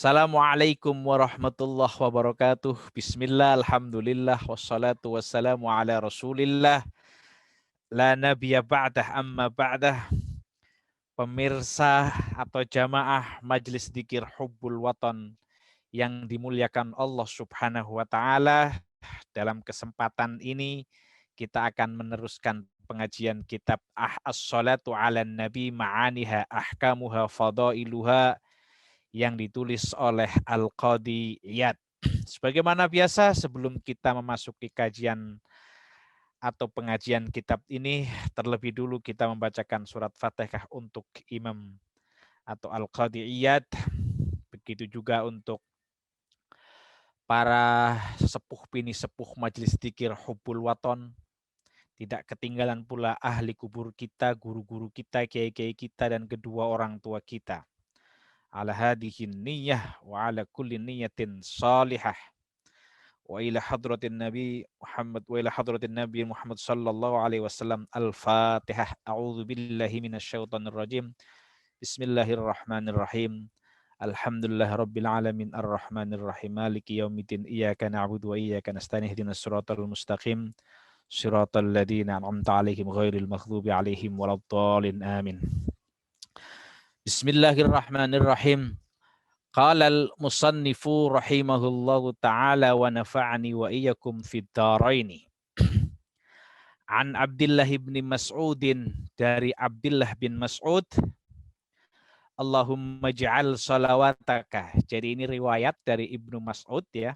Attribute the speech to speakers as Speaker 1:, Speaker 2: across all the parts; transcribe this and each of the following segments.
Speaker 1: Assalamualaikum warahmatullahi wabarakatuh. Bismillah, alhamdulillah, wassalatu wassalamu ala rasulillah. La nabiya ba'dah amma ba'dah. Pemirsa atau jamaah Majelis Dzikir Hubbul Watan yang dimuliakan Allah Subhanahu wa taala, dalam kesempatan ini kita akan meneruskan pengajian kitab As-Salatu 'alan Nabi Ma'aniha Ahkamuha Fadailuha yang ditulis oleh Al-Qadhi Iyad. Sebagaimana biasa, sebelum kita memasuki kajian atau pengajian kitab ini, terlebih dulu kita membacakan surat Fatihah untuk Imam atau Al-Qadhi Iyad. Begitu juga untuk para sepuh bini sepuh Majelis Dzikir Hubbul Watan. Tidak ketinggalan pula ahli kubur kita, guru-guru kita, kiai-kiai kita, dan kedua orang tua kita. Ala hadihin niyah wa ala kulli niyatin salihah. Wa ila hadratin Nabi Muhammad sallallahu alaihi wasallam. Al-Fatihah. A'udzu billahi minasyaitonir rajim. Bismillahirrahmanirrahim. Alhamdulillahirabbil alamin arrahmanir rahim maliki yaumiddin iyyaka na'budu wa iyyaka nasta'in ihdinas siratal mustaqim siratal ladzina an'amta 'alaihim ghairil maghdubi 'alaihim waladdallin amin. Bismillahirrahmanirrahim. Qala al-musannifu rahimahullahu ta'ala wa nafa'ani wa iyyakum fid dharaini. An Abdullah bin Mas'udin, dari Abdullah bin Mas'ud, Allahumma ja'al salawataka. Jadi ini riwayat dari Ibnu Mas'ud ya,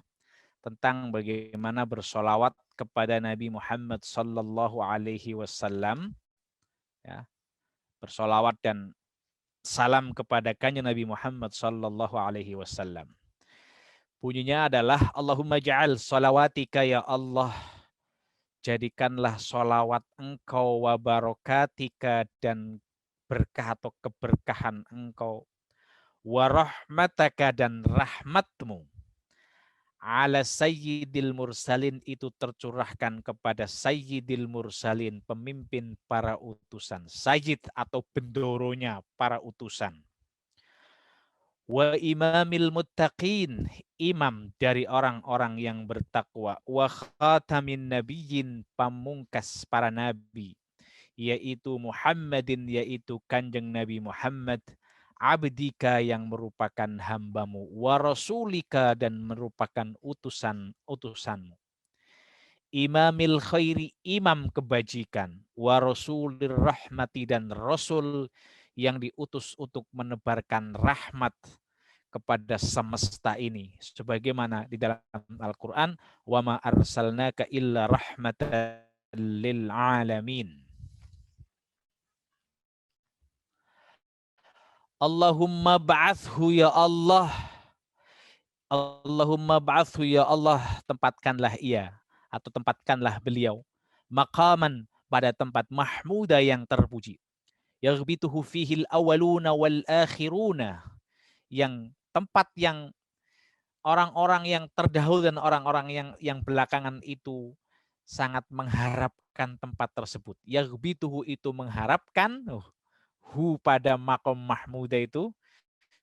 Speaker 1: tentang bagaimana bersolawat kepada Nabi Muhammad sallallahu alaihi wasallam ya. Bersolawat dan salam kepada kanjeng Nabi Muhammad sallallahu alaihi wasallam. Bunyinya adalah Allahumma ja'al salawatika ya Allah, jadikanlah solawat engkau wa barokatika dan berkah atau keberkahan engkau, wa rahmataka dan rahmatmu, ala sayyidil mursalin, itu tercurahkan kepada sayyidil mursalin, pemimpin para utusan, sayyid atau bendoronya para utusan, wa imamil muttaqin, imam dari orang-orang yang bertakwa, wa khatamin nabiyyin, pamungkas para nabi, yaitu Muhammadin, yaitu kanjeng Nabi Muhammad, abdika yang merupakan hambamu, wa rasulika dan merupakan utusanmu, imamil khairi, imam kebajikan, wa rasulir rahmati, dan rasul yang diutus untuk menebarkan rahmat kepada semesta ini, sebagaimana di dalam Al-Quran, wa ma arsalnaka illa rahmatan lil alamin. Allahumma ba'athu ya Allah, Allahumma ba'athu ya Allah, tempatkanlah ia atau tempatkanlah beliau, maqaman, pada tempat mahmuda yang terpuji, yaghbituhu fihil awaluna wal akhiruna, yang tempat yang orang-orang yang terdahulu dan orang-orang yang belakangan itu sangat mengharapkan tempat tersebut. Yaghbituhu, itu mengharapkan, hu pada maqam mahmuda itu,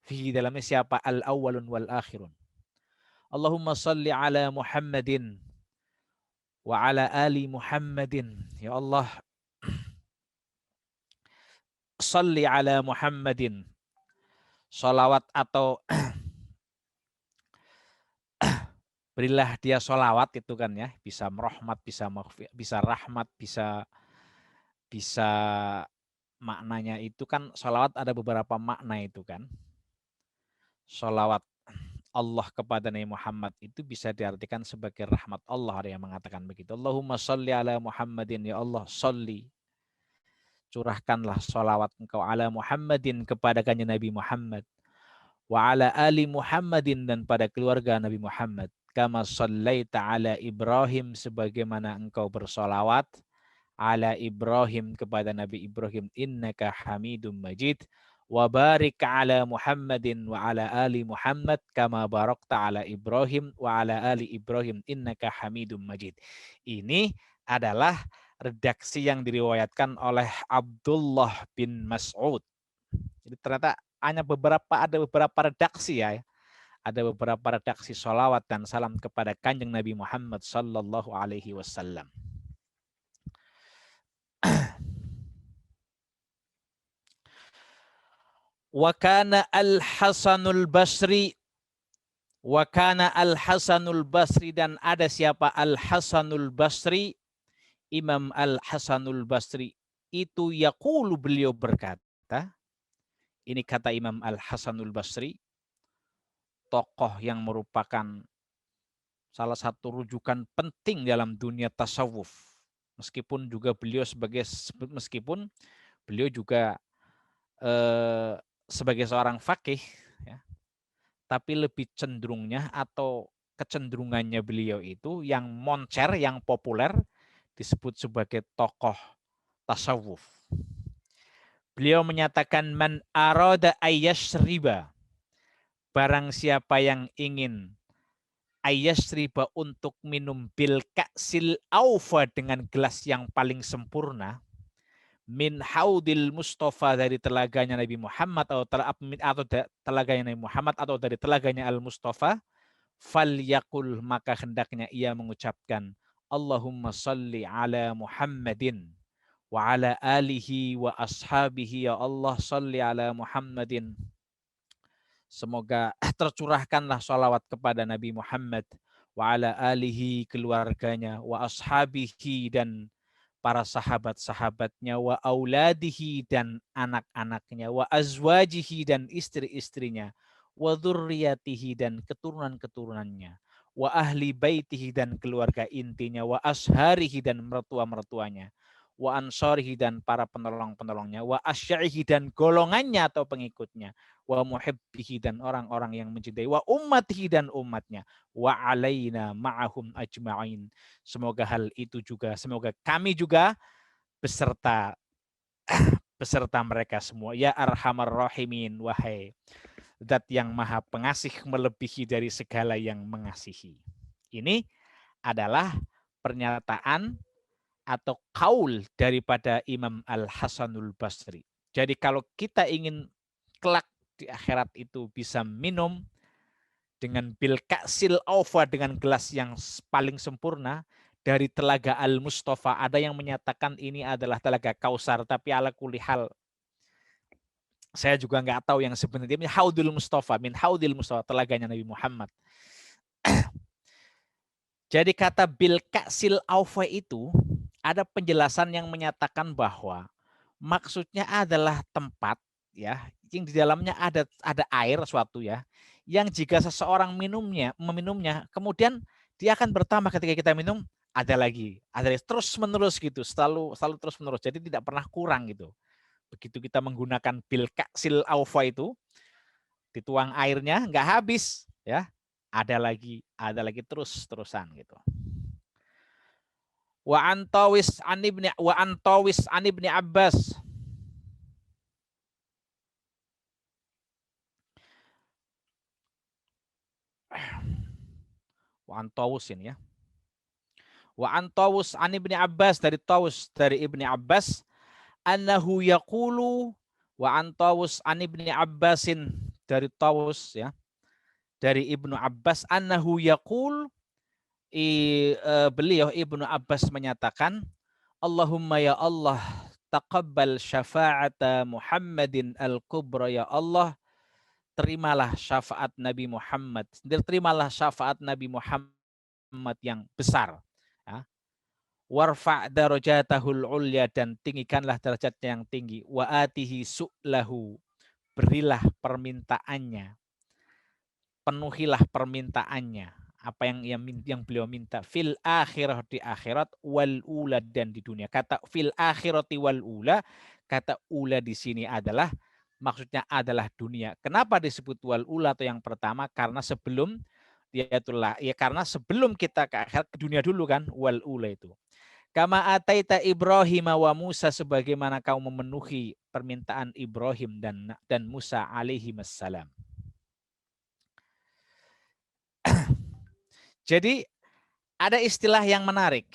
Speaker 1: fi dalamnya siapa, al-awwalun wal akhirun. Allahumma salli ala Muhammadin wa ala ali Muhammadin. Ya Allah, salli ala Muhammadin, salawat atau berilah dia solawat, itu kan ya, bisa merahmat, bisa rahmat, bisa maknanya itu kan, solawat ada beberapa makna itu kan. Solawat Allah kepada Nabi Muhammad itu bisa diartikan sebagai rahmat Allah, ada yang mengatakan begitu. Allahumma salli ala Muhammadin, ya Allah salli, curahkanlah solawat engkau ala Muhammadin, kepada kanjeng Nabi Muhammad, wa ala ali Muhammadin, dan pada keluarga Nabi Muhammad, kama sallaita ala Ibrahim, sebagaimana engkau bersolawat ala Ibrahim, kepada Nabi Ibrahim, innaka hamidum majid, wa barik ala Muhammadin wa ala ali Muhammad kama barakta ala Ibrahim wa ala ali Ibrahim innaka hamidum majid. Ini adalah redaksi yang diriwayatkan oleh Abdullah bin Mas'ud. Jadi ternyata ada beberapa redaksi ya. ada beberapa redaksi sholawat dan salam kepada Kanjeng Nabi Muhammad sallallahu alaihi wasallam. Wa kana Al-Hasanul Basri, wa kana Al-Hasanul Basri, dan ada siapa Al-Hasanul Basri, Imam Al-Hasanul Basri itu yaqulu, beliau berkata, ini kata Imam Al-Hasanul Basri, tokoh yang merupakan salah satu rujukan penting dalam dunia tasawuf. Meskipun beliau juga sebagai seorang fakih, ya, tapi lebih cenderungnya atau kecenderungannya beliau itu yang moncer, yang populer disebut sebagai tokoh tasawuf. Beliau menyatakan man arada ayyashriba, barang siapa yang ingin ayyashriba untuk minum bil ka'sil aufa dengan gelas yang paling sempurna, min haudil Mustafa, dari telaganya Nabi Muhammad atau telaganya Nabi Muhammad atau dari telaganya Al Mustafa, falyaqul, maka hendaknya ia mengucapkan Allahumma salli ala Muhammadin wa ala alihi wa ashabihi, ya Allah salli ala Muhammadin, semoga tercurahkanlah salawat kepada Nabi Muhammad, wa ala alihi, keluarganya, wa ashabihi, dan para sahabat-sahabatnya, wa auladihi, dan anak-anaknya, wa azwajihi, dan istri-istrinya, wa dzurriyyatihi, dan keturunan-keturunannya, wa ahli baitihi, dan keluarga intinya, wa asharihi, dan mertua-mertuanya, wa ansarihi, dan para penolong-penolongnya, wa asyaihi, dan golongannya atau pengikutnya, wa muhibbihi, dan orang-orang yang mencintai, wa ummatihi, dan umatnya, wa alaina ma'ahum ajma'in, semoga kami juga beserta mereka semua, ya arhamar rahimin, wahai Zat yang maha pengasih melebihi dari segala yang mengasihi. Ini adalah pernyataan atau kaul daripada Imam Al-Hasanul Basri. Jadi kalau kita ingin kelak di akhirat itu bisa minum dengan bil ka'sil aufa, dengan gelas yang paling sempurna dari telaga Al Mustafa. Ada yang menyatakan ini adalah telaga Kausar, tapi ala kulli hal saya juga nggak tahu yang sebenarnya. Haudul Mustafa, min haudil Mustafa, telaganya Nabi Muhammad. Jadi kata bil ka'sil aufa itu ada penjelasan yang menyatakan bahwa maksudnya adalah tempat, ya, yang di dalamnya ada air suatu, ya, yang jika seseorang meminumnya, kemudian dia akan bertambah ketika kita minum, ada lagi terus menerus gitu, selalu terus menerus, jadi tidak pernah kurang gitu. Begitu kita menggunakan bil ka'sil aufa itu, dituang airnya nggak habis, ya, ada lagi terus-terusan gitu. Wa antawis an ibni Abbas, wa antawus ini, ya. Wa antawus an ibni Abbas, dari Tawus dari Ibni Abbas, annahu yaqulu, wa antawus an ibni Abbasin, dari Tawus, ya, dari Ibnu Abbas, annahu yaqul, beliau Ibnu Abbas menyatakan, Allahumma ya Allah, taqabbal syafa'ata Muhammadin al-kubra, ya Allah, terimalah syafaat Nabi Muhammad, terimalah syafaat Nabi Muhammad yang besar, ya. Warfa' darajatahul ulya, dan tinggikanlah derajatnya yang tinggi. Wa atihi su'lahu, berilah permintaannya, penuhilah permintaannya, apa yang beliau minta, fil akhirah, di akhirat, wal ula, dan di dunia. Kata fil akhirati wal ula, kata ula di sini adalah maksudnya adalah dunia. Kenapa disebut wal ula atau yang pertama? Karena sebelum karena sebelum kita ke akhirat, ke dunia dulu kan, wal ula itu. Kama ataita Ibrahim wa Musa, sebagaimana kau memenuhi permintaan Ibrahim dan Musa alaihi wassalam. Jadi ada istilah yang menarik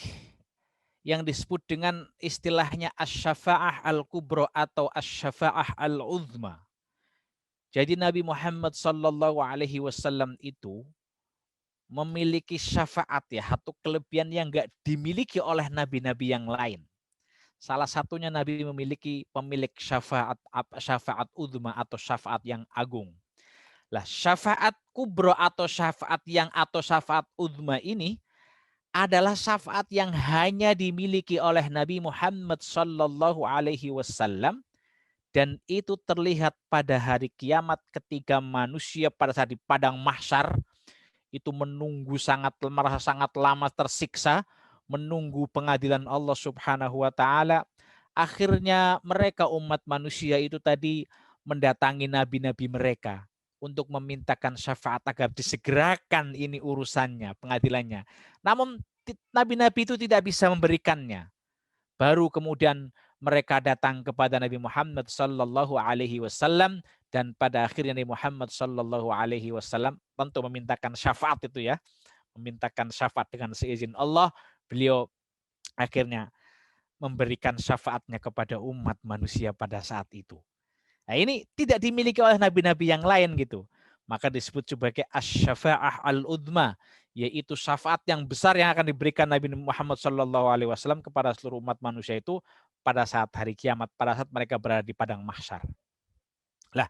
Speaker 1: yang disebut dengan istilahnya asy-syafa'ah al-kubra atau asy-syafa'ah al-uzma. Jadi Nabi Muhammad sallallahu alaihi wasallam itu memiliki syafaat ya, satu kelebihan yang enggak dimiliki oleh nabi-nabi yang lain. Salah satunya Nabi memiliki pemilik syafaat uzma atau syafaat yang agung. Lah syafaat kubro atau syafaat uzma ini adalah syafaat yang hanya dimiliki oleh Nabi Muhammad sallallahu alaihi wasallam, dan itu terlihat pada hari kiamat ketika manusia pada saat di padang mahsyar itu merasa sangat lama tersiksa, menunggu pengadilan Allah Subhanahu wa taala. Akhirnya mereka umat manusia itu tadi mendatangi nabi-nabi mereka untuk memintakan syafaat agar disegerakan ini urusannya, pengadilannya. Namun nabi-nabi itu tidak bisa memberikannya. Baru kemudian mereka datang kepada Nabi Muhammad sallallahu alaihi wasallam, dan pada akhirnya Nabi Muhammad sallallahu alaihi wasallam tentu memintakan syafaat itu ya, memintakan syafaat dengan seizin Allah. Beliau akhirnya memberikan syafaatnya kepada umat manusia pada saat itu. Nah, ini tidak dimiliki oleh nabi-nabi yang lain gitu. Maka disebut sebagai asy-syafa'ah al-udma, yaitu syafaat yang besar yang akan diberikan Nabi Muhammad SAW kepada seluruh umat manusia itu pada saat hari kiamat, pada saat mereka berada di padang mahsyar. Lah,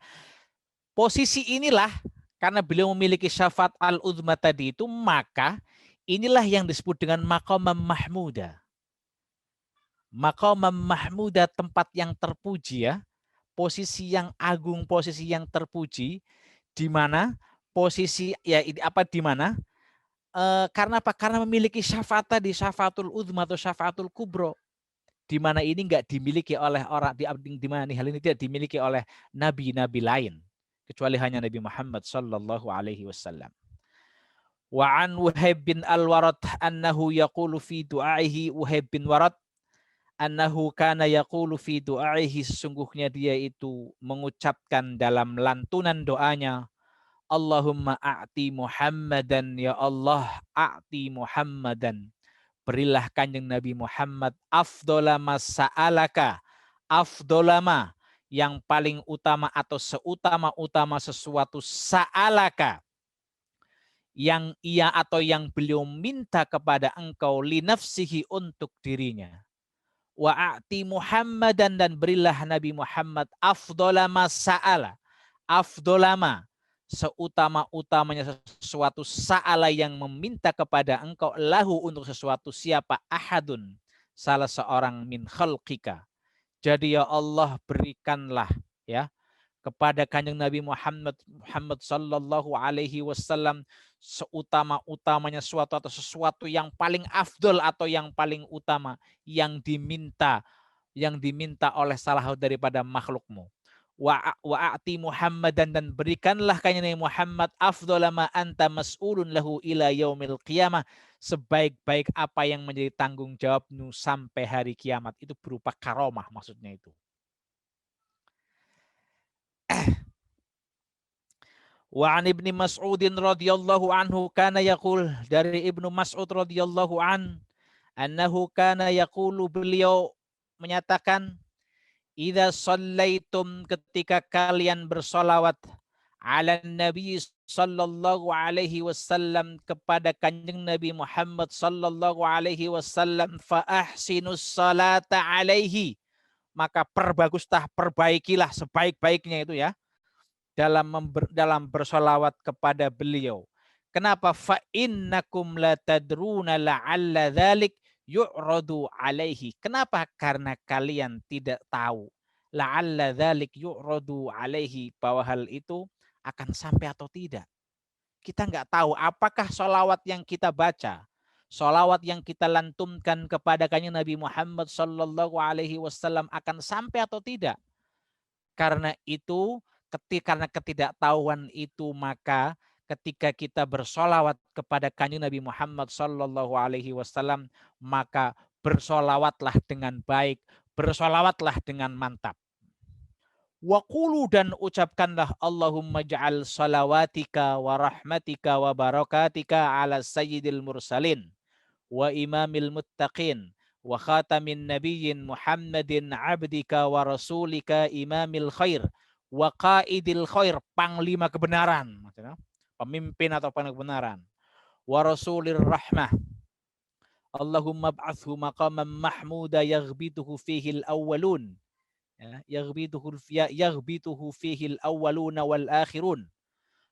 Speaker 1: posisi inilah karena beliau memiliki syafaat al-udma tadi itu, maka inilah yang disebut dengan maqamam mahmuda. Maqamam mahmuda, tempat yang terpuji ya, posisi yang agung, posisi yang terpuji, di mana posisi ya apa di mana karena apa? Karena memiliki syafaat tadi, syafaatul uzma atau syafaatul kubro, di mana ini enggak dimiliki oleh orang, di mana hal ini tidak dimiliki oleh nabi-nabi lain kecuali hanya Nabi Muhammad sallallahu alaihi wasallam. Wa an Wahib bin Al-Warad annahu yaqulu fi du'aihi, Wahib bin Warad annahu kana yaqulu fi du'aihi, sesungguhnya dia itu mengucapkan dalam lantunan doanya, Allahumma a'ti Muhammadan, ya Allah a'ti Muhammadan, berilah kanjeng Nabi Muhammad afdolama sa'alaka, afdolama yang paling utama atau seutama-utama sesuatu, sa'alaka yang ia atau yang beliau minta kepada engkau, linafsihi untuk dirinya. Wa'ati Muhammadan, dan berilah Nabi Muhammad afdolama sa'ala, afdolama seutama-utamanya sesuatu, sa'ala yang meminta kepada engkau, lahu untuk sesuatu, siapa, ahadun salah seorang, min khalqika. Jadi ya Allah berikanlah ya kepada kanjeng Nabi Muhammad sallallahu alaihi wasallam seutama-utamanya suatu atau sesuatu yang paling afdol atau yang paling utama yang diminta oleh salah satu daripada makhlukmu. Wa'ati Muhammadan, dan berikanlah kanjeng Nabi Muhammad afdhala ma anta mas'ulun lahu ila yaumil qiyamah, sebaik-baik apa yang menjadi tanggung jawabmu sampai hari kiamat. Itu berupa karomah maksudnya itu. Wa an Ibnu Mas'udin radhiyallahu anhu kana yaqul, dari Ibnu Mas'ud radhiyallahu annahu kana yaqulu, beliau menyatakan, idza shallaitum, ketika kalian bersolawat, ala Nabi sallallahu alaihi wasallam, kepada kanjeng Nabi Muhammad sallallahu alaihi wasallam, fa ahsinus salata alaihi, maka perbaikilah sebaik-baiknya itu ya dalam bersolawat kepada beliau. Kenapa? Fa innakum la tadruna la'alla dzalik yu'radu alaihi. Kenapa? Karena kalian tidak tahu. La'alla dzalik yu'radu alaihi, bahwa hal itu akan sampai atau tidak. Kita nggak tahu apakah solawat yang kita baca, solawat yang kita lantunkan kepada kanjeng Nabi Muhammad sallallahu alaihi wasallam akan sampai atau tidak. Karena itu, karena ketidaktahuan itu, maka ketika kita bersolawat kepada kanjeng Nabi Muhammad sallallahu alaihi wasallam, maka bersolawatlah dengan baik, bersolawatlah dengan mantap. Waqulu, dan ucapkanlah, Allahumma ja'al salawatika wa rahmatika wa barakatika ala sayyidil mursalin wa imamil muttaqin wa khatamin nabiyyin Muhammadin abdika wa rasulika imamil khair wa qaidil khair, panglima kebenaran, maksudnya pemimpin atau panglima kebenaran, wa rasulir rahmah, Allahumma ba'athu maqaman mahmuda yaghbituhu fihi al-awwalun, yaghbituhu fihi al-awwaluna wal akhirun.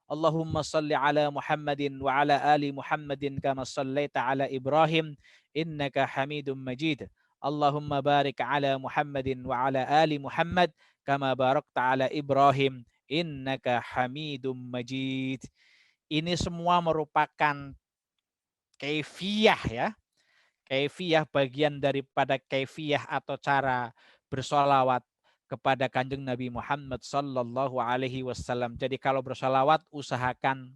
Speaker 1: Allahumma salli ala Muhammadin wa ala ali Muhammadin kama sallaita ala Ibrahim innaka Hamidum Majid. Allahumma barik ala Muhammadin wa ala ali Muhammad kama barakta ala Ibrahim innaka Hamidum Majid. Ini semua merupakan kaifiyah ya. Kaifiyah bagian daripada kaifiyah atau cara bersolawat kepada Kanjeng Nabi Muhammad sallallahu alaihi wasallam. Jadi kalau bersolawat usahakan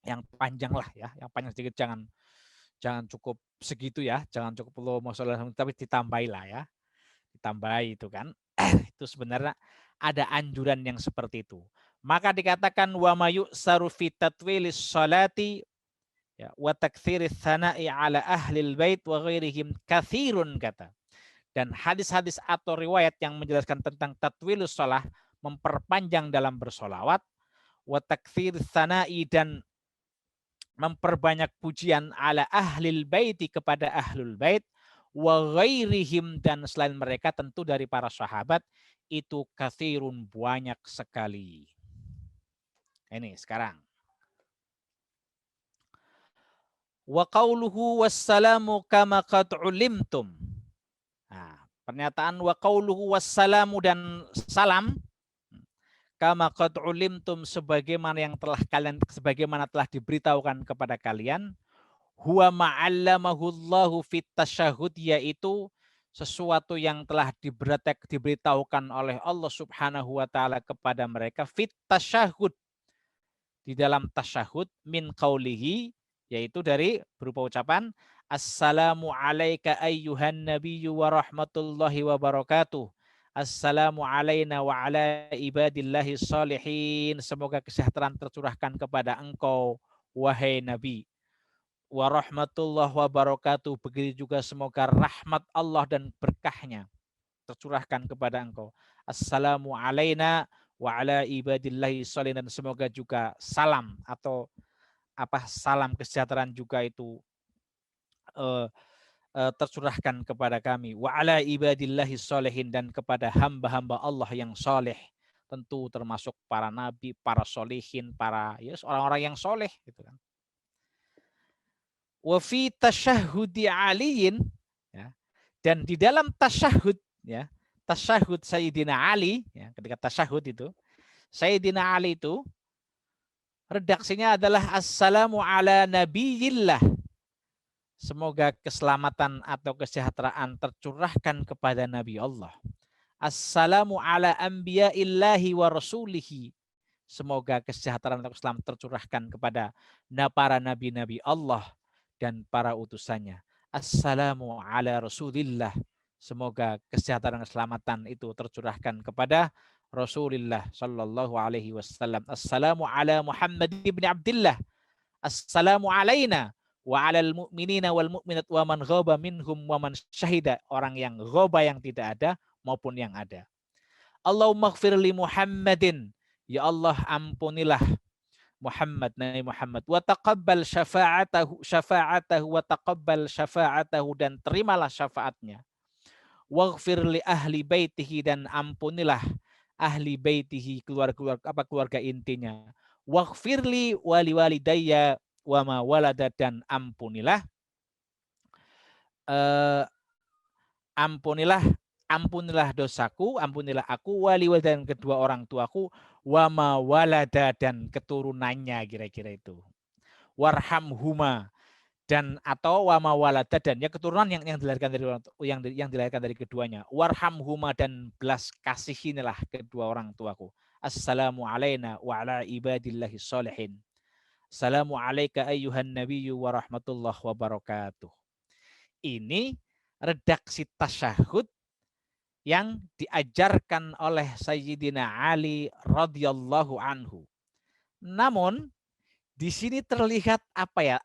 Speaker 1: yang panjang lah ya, yang panjang sedikit, jangan cukup segitu ya, jangan cukup Allahumma sholli alaihi, tapi ditambahi lah ya. Ditambahi itu kan. Itu sebenarnya ada anjuran yang seperti itu. Maka dikatakan wa mayu saru fi tatwilis sholati ya wa taktsiris tsana'i ala ahlil bait wa ghairihim katsirun, kata. Dan hadis-hadis atau riwayat yang menjelaskan tentang tatwilus shalah, memperpanjang dalam bersolawat, wa taktsir tsana'i, dan memperbanyak pujian ala ahlil baiti, kepada ahlul bait, wa ghairihim, dan selain mereka tentu dari para sahabat, itu katsirun, banyak sekali. Ini sekarang. Wa qauluhu wassalamu kama qad ulimtum. Nah, pernyataan wa qauluhu wassalamu, dan salam, kama qad ulimtum, sebagaimana telah diberitahukan kepada kalian, huwa ma'allamahullahu fit tasyahud, yaitu sesuatu yang telah diberitahukan oleh Allah Subhanahu wa taala kepada mereka fit tasyahud, di dalam tasyahud, min qaulihi, yaitu dari berupa ucapan assalamu alayka ayyuhan nabiyyu wa rahmatullahi wa barakatuh. Assalamu alayna wa ala ibadillahi salihin. Semoga kesejahteraan tercurahkan kepada engkau, wahai Nabi. Wa rahmatullahi wa barakatuh. Begitu juga semoga rahmat Allah dan berkahnya tercurahkan kepada engkau. Assalamu alayna wa ala ibadillahi salihin. Dan semoga juga salam atau salam kesejahteraan juga itu tercurahkan kepada kami, wa ala ibadillahi sholihin, dan kepada hamba-hamba Allah yang soleh, tentu termasuk para nabi, para solihin, para orang-orang yang soleh gitu kan. Wa fi tasyahudi aliyin, ya, dan di dalam tasyahud, ya, tasyahud Sayyidina Ali, ya, ketika tasyahud itu Sayyidina Ali itu redaksinya adalah assalamu ala nabiyillah, semoga keselamatan atau kesejahteraan tercurahkan kepada Nabi Allah. Assalamu ala anbiya'illahi wa rasulihi, semoga kesejahteraan atau keselamatan tercurahkan kepada para nabi-nabi Allah dan para utusannya. Assalamu ala rasulillah, semoga kesejahteraan dan keselamatan itu tercurahkan kepada Rasulullah sallallahu alaihi wasallam. Assalamu ala Muhammad ibn Abdillah, assalamu alaina wa alal mu'minina wal mu'minat wa man ghaba minhum wa man syahida, orang yang ghaba, yang tidak ada, maupun yang ada. Allahumma ighfir li Muhammadin, ya Allah ampunilah Muhammad, Nabi Muhammad, wa taqabbal syafa'atahu wa taqabbal syafa'atahu, dan terimalah syafaatnya. Waghfir li ahli baitihi, dan ampunilah ahli baitihi, keluarga intinya. Waghfirli wali walidayya wa ma walada, dan ampunilah dosaku, ampunilah aku, wali dan kedua orang tuaku, wa ma walada, dan keturunannya, kira-kira itu. Warhamhuma, dan atau wa ma walada, dan ya keturunan yang dilahirkan dari keduanya. Warhamhuma, dan belas kasihinilah kedua orang tuaku. Assalamu alayna wa ala ibadillahi sholihin. Assalamu alayka ayyuhan nabiyyu wa rahmatullahi wa barakatuh. Ini redaksi tasyahud yang diajarkan oleh Sayyidina Ali radhiyallahu anhu. Namun di sini terlihat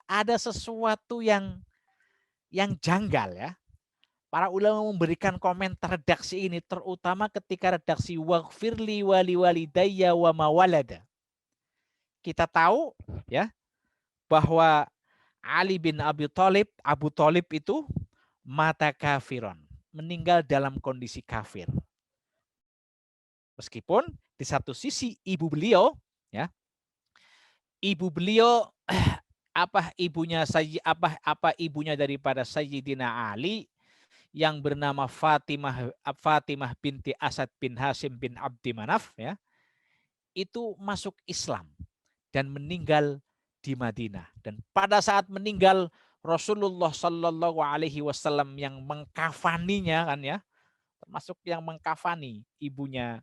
Speaker 1: ada sesuatu yang janggal ya. para ulama memberikan komentar redaksi ini, terutama ketika redaksi waghfirli wali walidayya wa mawalada. Kita tahu ya bahwa Ali bin Abi Thalib, Abu Thalib itu mata kafiron, meninggal dalam kondisi kafir. Meskipun di satu sisi ibu beliau ya, ibu beliau apa ibunya daripada Sayyidina Ali yang bernama Fatimah binti Asad bin Hashim bin Abdi Manaf ya, itu masuk Islam dan meninggal di Madinah. Dan pada saat meninggal Rasulullah Shallallahu Alaihi Wasallam yang mengkafaninya kan ya, termasuk yang mengkafani ibunya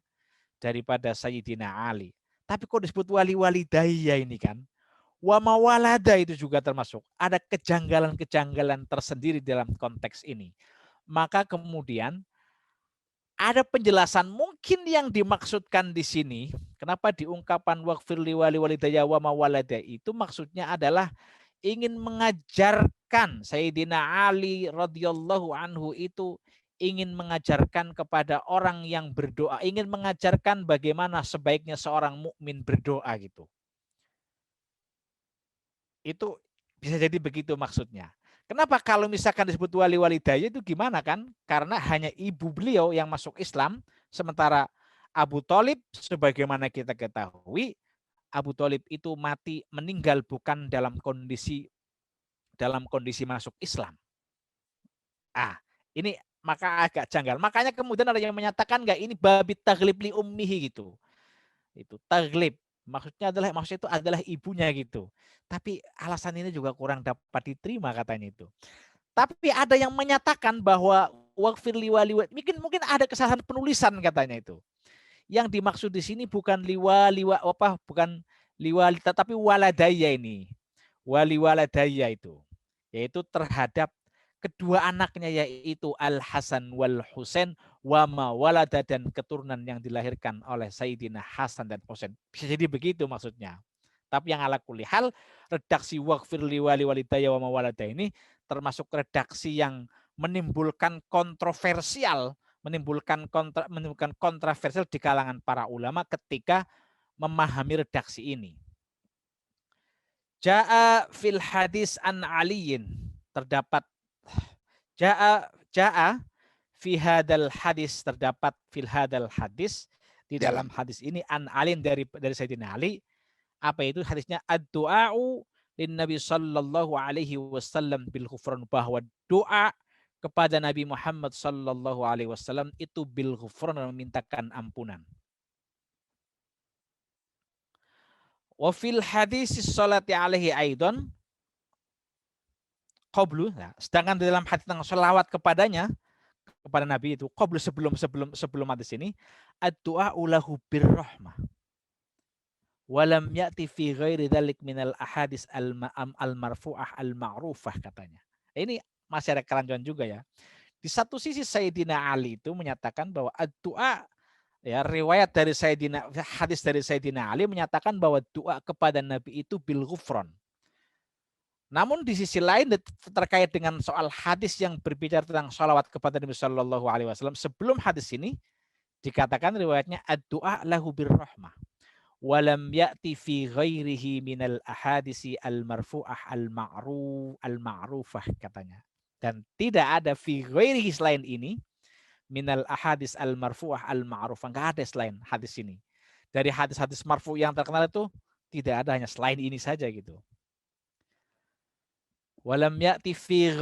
Speaker 1: daripada Sayyidina Ali. Tapi kok disebut wali daya ini kan? Wa mawalada itu juga termasuk. Ada kejanggalan-kejanggalan tersendiri dalam konteks ini. Maka kemudian ada penjelasan mungkin yang dimaksudkan di sini. Kenapa diungkapkan waghfirli wali walidayya wa mawalada itu maksudnya adalah ingin mengajarkan Sayyidina Ali radhiyallahu anhu itu ingin mengajarkan kepada orang yang berdoa, ingin mengajarkan bagaimana sebaiknya seorang mukmin berdoa gitu. Itu bisa jadi begitu maksudnya. Kenapa kalau misalkan disebut wali walidayah itu gimana kan? Karena hanya ibu beliau yang masuk Islam, sementara Abu Thalib sebagaimana kita ketahui, Abu Thalib itu mati meninggal bukan dalam kondisi masuk Islam. Ini maka agak janggal. Makanya kemudian ada yang menyatakan enggak ini babit taglib li ummihi gitu. Itu taglib. Maksudnya itu adalah ibunya gitu. Tapi alasan ini juga kurang dapat diterima katanya itu. Tapi ada yang menyatakan bahwa waghfirli wali mungkin ada kesalahan penulisan katanya itu. Yang dimaksud di sini bukan bukan liwali tetapi waladaya ini. Wali waladaya itu yaitu terhadap kedua anaknya yaitu Al Hasan wal Husain wa ma walada dan keturunan yang dilahirkan oleh Sayyidina Hasan dan Husain. Bisa jadi begitu maksudnya. Tapi yang ala kulli hal redaksi waghfirli wali walidayya wa ma walada ini termasuk redaksi yang menimbulkan kontroversial, menimbulkan kontroversial di kalangan para ulama ketika memahami redaksi ini. Ja'a fil hadis an aliyin, terdapat Ja'a fi hadal hadis, terdapat fil hadal hadis, di dalam hadis ini an alin dari Sayyidina Ali. Apa itu hadisnya? Ad-du'a'u lin Nabi sallallahu alaihi wasallam bil ghufran, bahwa doa kepada Nabi Muhammad sallallahu alaihi wasallam itu bil ghufran, memintakan ampunan. Wa fil hadis salati alaihi aidan qablu. Nah, sedangkan dalam hadis tentang selawat kepadanya, kepada Nabi itu qablu, sebelum hadis ini, ad-du'a lahu birrahmah. Walam ya'ti fi ghairi dzalik minal ahadis al-marfu'ah al-ma'rufah katanya. Ini masih ada kerancuan juga ya. Di satu sisi Sayyidina Ali itu menyatakan bahwa ad-du'a, ya, riwayat dari hadis dari Sayyidina Ali menyatakan bahwa doa kepada Nabi itu bil ghufran. Namun di sisi lain terkait dengan soal hadis yang berbicara tentang sholawat kepada Nabi Shallallahu Alaihi Wasallam, sebelum hadis ini dikatakan riwayatnya ad-du'a lahu birrahmah. Walam ya'ti fi ghairihi minal ahadisi al-marfu'ah al-ma'rufah katanya. Dan tidak ada fi ghairihi selain ini minal ahadis al-marfu'ah al-ma'rufah. Enggak ada selain hadis ini. Dari hadis-hadis marfu yang terkenal itu tidak ada, hanya selain ini saja gitu. Walam ya'ti fi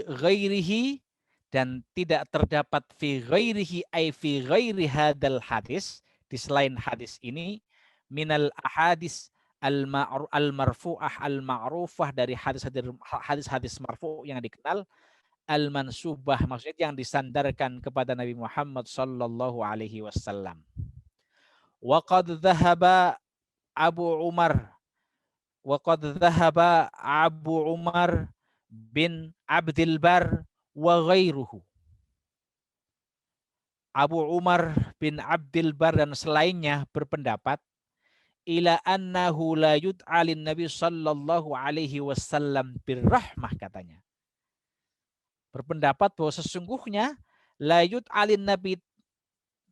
Speaker 1: ghairihi dan tidak terdapat fi ghairihi ay fi ghairi hadal hadis, di selain hadis ini, minal ahadis al-marfu'ah al-ma'rufah, dari hadis-hadis marfu' yang dikenal, al-mansubah, maksudnya yang disandarkan kepada Nabi Muhammad sallallahu alaihi wasallam. Wa qad dhahaba Abu Umar bin Abdul Bar wa ghairuhu. Abu Umar bin Abdul Bar dan selainnya berpendapat ila annahu la yud'alin Nabi sallallahu alaihi wasallam birrahmah katanya. Berpendapat bahwa sesungguhnya la yud'alin Nabi,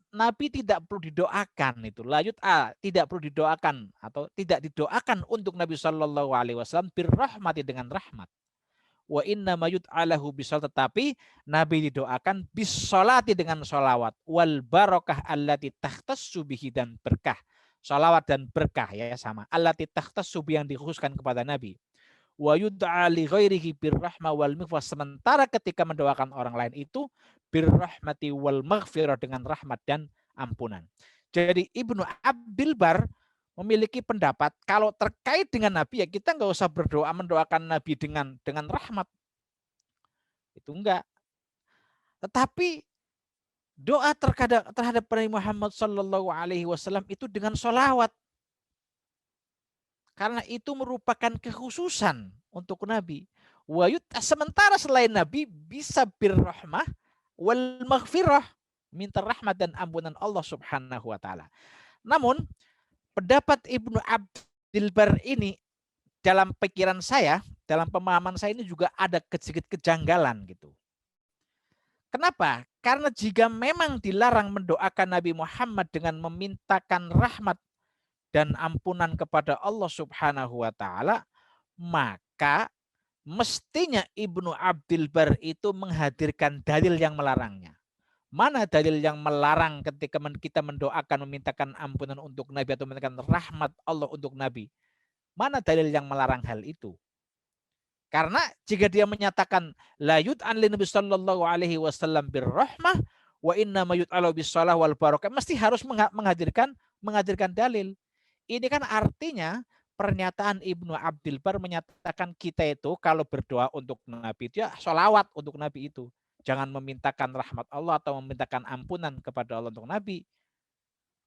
Speaker 1: Nabi tidak perlu didoakan itu. La yud'a, tidak perlu didoakan atau tidak didoakan untuk Nabi sallallahu alaihi wasallam birrahmati dengan rahmat. Wa inna mayut alahu bisol, tetapi Nabi didoakan bisolati dengan solawat wal barokah allati takhtassu bihi, dan berkah. Solawat dan berkah ya sama. Allati takhtassu bihi, yang dikhususkan kepada Nabi. Wa yud'a li ghairihi birrahma wal maghfirah, sementara ketika mendoakan orang lain itu birrahmati wal maghfirah, dengan rahmat dan ampunan. Jadi Ibnu Abdul Bar memiliki pendapat kalau terkait dengan Nabi ya kita nggak usah berdoa mendoakan Nabi dengan rahmat, itu enggak. Tetapi doa terhadap Nabi Muhammad Sallallahu Alaihi Wasallam itu dengan sholawat, karena itu merupakan kekhususan untuk Nabi. Wayut, sementara selain Nabi bisa birrahmah wal maghfirah, minta rahmat dan ampunan Allah Subhanahu Wa Taala. Namun pendapat Ibnu Abdul Bar ini dalam pikiran saya, dalam pemahaman saya ini juga ada sedikit kejanggalan gitu. Kenapa? Karena jika memang dilarang mendoakan Nabi Muhammad dengan memintakan rahmat dan ampunan kepada Allah Subhanahu wa taala, maka mestinya Ibnu Abdul Bar itu menghadirkan dalil yang melarangnya. Mana dalil yang melarang ketika kita mendoakan memintakan ampunan untuk Nabi atau memintakan rahmat Allah untuk Nabi? Mana dalil yang melarang hal itu? Karena jika dia menyatakan la yud'an li Nabi sallallahu alaihi wasallam birrahmah wa inna ma yud'alu bisalah wal barakah, mesti harus menghadirkan dalil. Ini kan artinya pernyataan Ibnu Abdul Bar menyatakan kita itu kalau berdoa untuk Nabi itu ya sholawat untuk Nabi itu. Jangan memintakan rahmat Allah atau memintakan ampunan kepada Allah untuk Nabi.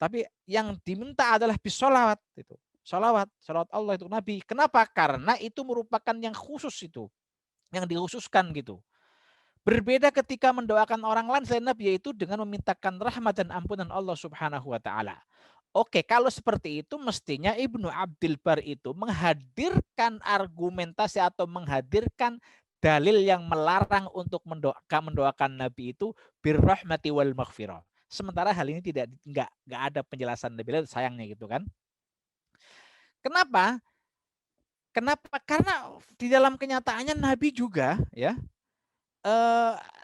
Speaker 1: Tapi yang diminta adalah bisolawat itu. Salawat Allah untuk Nabi. Kenapa? Karena itu merupakan yang khusus itu, yang dikhususkan gitu. Berbeda ketika mendoakan orang lain selain Nabi, yaitu dengan memintakan rahmat dan ampunan Allah Subhanahu wa taala. Oke, kalau seperti itu mestinya Ibnu Abdul Bar itu menghadirkan argumentasi atau menghadirkan dalil yang melarang untuk mendoakan Nabi itu birrahmati wal maghfirah. Sementara hal ini enggak ada penjelasan lebih lanjut, sayangnya gitu kan. Kenapa? Kenapa? Karena di dalam kenyataannya Nabi juga ya,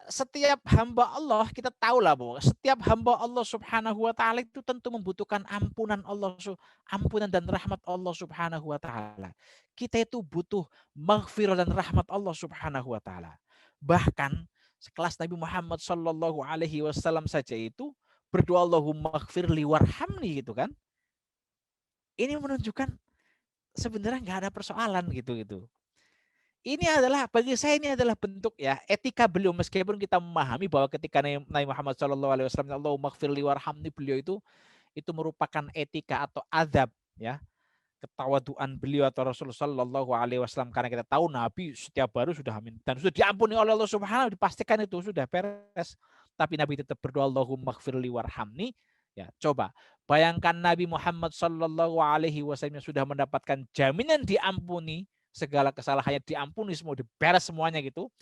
Speaker 1: setiap hamba Allah kita tahu lah bahwa setiap hamba Allah Subhanahu wa taala itu tentu membutuhkan ampunan ampunan dan rahmat Allah Subhanahu wa taala. Kita itu butuh maghfirah dan rahmat Allah Subhanahu wa taala. Bahkan sekelas Nabi Muhammad sallallahu alaihi wasallam saja itu berdoa Allahumma maghfirli warhamni gitu kan. Ini menunjukkan sebenarnya nggak ada persoalan gitu. Ini adalah bagi saya ini adalah bentuk ya etika beliau, meskipun kita memahami bahwa ketika Nabi Muhammad SAW Allahumma maghfirli warhamni, beliau itu merupakan etika atau adab ya, ketawaduan beliau atau Rasulullah Shallallahu Alaihi Wasallam, karena kita tahu Nabi setiap baru sudah amin dan sudah diampuni oleh Allah Subhanahu, dipastikan itu sudah beres, tapi Nabi tetap berdoa Allahumma maghfirli warhamni. Ya, coba bayangkan Nabi Muhammad Shallallahu Alaihi Wasallam sudah mendapatkan jaminan diampuni, segala kesalahannya diampuni semua, diberes semuanya gitu,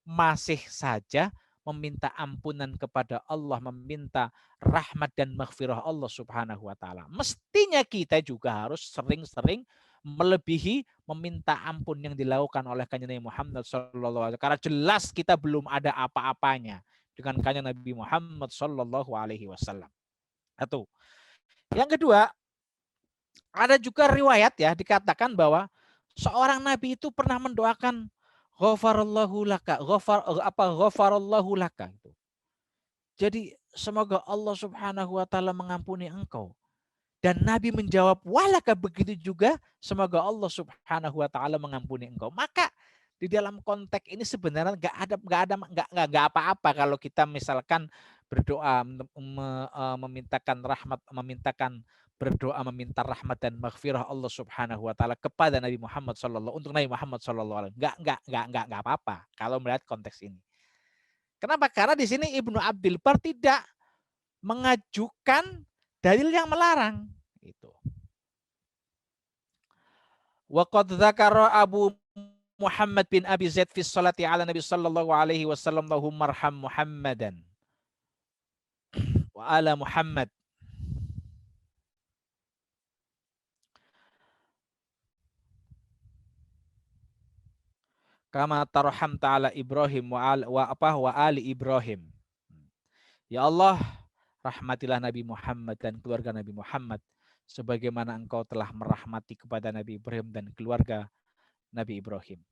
Speaker 1: masih saja meminta ampunan kepada Allah, meminta rahmat dan maghfirah Allah Subhanahu wa taala. Mestinya kita juga harus sering-sering melebihi meminta ampun yang dilakukan oleh kanjeng Nabi Muhammad sallallahu alaihi wasallam, karena jelas kita belum ada apa-apanya dengan kanjeng Nabi Muhammad sallallahu alaihi wasallam. Satu. Yang kedua, ada juga riwayat ya dikatakan bahwa seorang nabi itu pernah mendoakan ghafarallahu laka, ghafarallahu laka itu. Jadi semoga Allah Subhanahu wa taala mengampuni engkau. Dan Nabi menjawab, walaka, begitu juga semoga Allah Subhanahu wa taala mengampuni engkau. Maka di dalam konteks ini sebenarnya nggak apa-apa kalau kita misalkan berdoa memintakan rahmat, berdoa meminta rahmat dan maghfirah Allah Subhanahu wa taala kepada Nabi Muhammad untuk Nabi Muhammad sallallahu alaihi wasallam. Nggak apa-apa kalau melihat konteks ini. Kenapa? Karena di sini Ibnu Abdul Bar tidak mengajukan dalil yang melarang itu. Wa qad dzakara Abu Muhammad bin Abi Zaid fi sholati ala Nabi sallallahu alaihi wasallam lahum marham Muhammadan wa ala Muhammad. Kama tarham ta'ala Ibrahim wa ali Ibrahim. Ya Allah, rahmatilah Nabi Muhammad dan keluarga Nabi Muhammad sebagaimana Engkau telah merahmati kepada Nabi Ibrahim dan keluarga Nabi Ibrahim.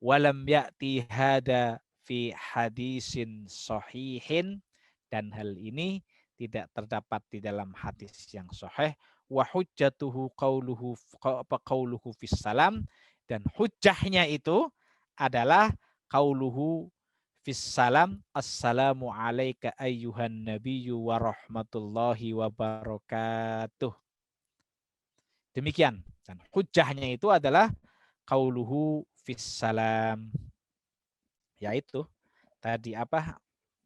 Speaker 1: Walam ya'ti hada fi hadisin sahihin, dan hal ini tidak terdapat di dalam hadis yang sahih. Wa hujjatuhu qauluhu fis salam, dan hujjahnya itu adalah qauluhu fis salam, assalamu alayka ayyuhan nabiyyu wa rahmatullahi wa barakatuh. Demikian. Dan hujjahnya itu adalah qauluhu fis salam, yaitu tadi apa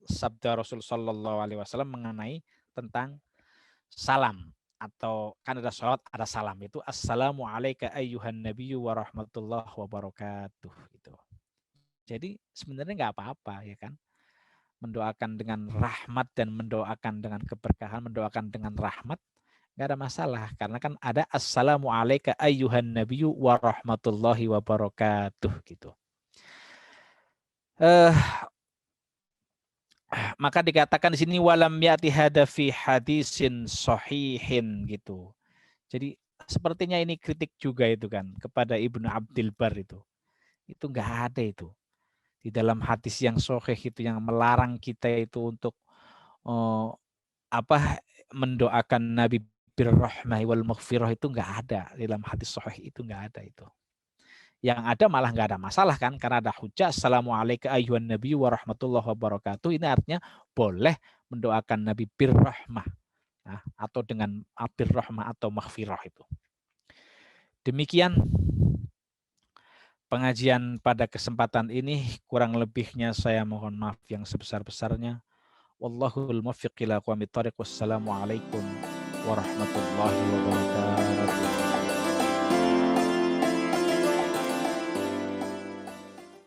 Speaker 1: sabda Rasul sallallahu alaihi wasallam mengenai tentang salam, atau kan ada salat ada salam, itu assalamu alayka ayyuhan nabiyyu wa rahmatullahi wa barakatuh gitu. Jadi sebenarnya nggak apa-apa ya kan, mendoakan dengan rahmat dan mendoakan dengan keberkahan, mendoakan dengan rahmat, nggak ada masalah, karena kan ada assalamu alayka ayyuhan nabiyyu wa rahmatullahi wa barakatuh gitu. Maka dikatakan di sini walam yati hada fi hadisin sahihin gitu. Jadi sepertinya ini kritik juga itu kan kepada Ibnu Abdil Bar itu. Itu enggak ada itu. Di dalam hadis yang sahih itu yang melarang kita itu untuk mendoakan Nabi birrahmah wal maghfirah, itu enggak ada di dalam hadis sahih, itu enggak ada itu. Yang ada malah nggak ada masalah kan, karena ada hujjah assalamualaikum ayyuhan nabiyyu wa rahmatullahi wabarakatuh. Ini artinya boleh mendoakan Nabi birrahmah, nah, atau dengan birrahmah atau maghfirah itu. Demikian pengajian pada kesempatan ini, kurang lebihnya saya mohon maaf yang sebesar-besarnya. Wallahul muwaffiq ila aqwamit thoriq. Wassalamualaikum warahmatullahi wabarakatuh.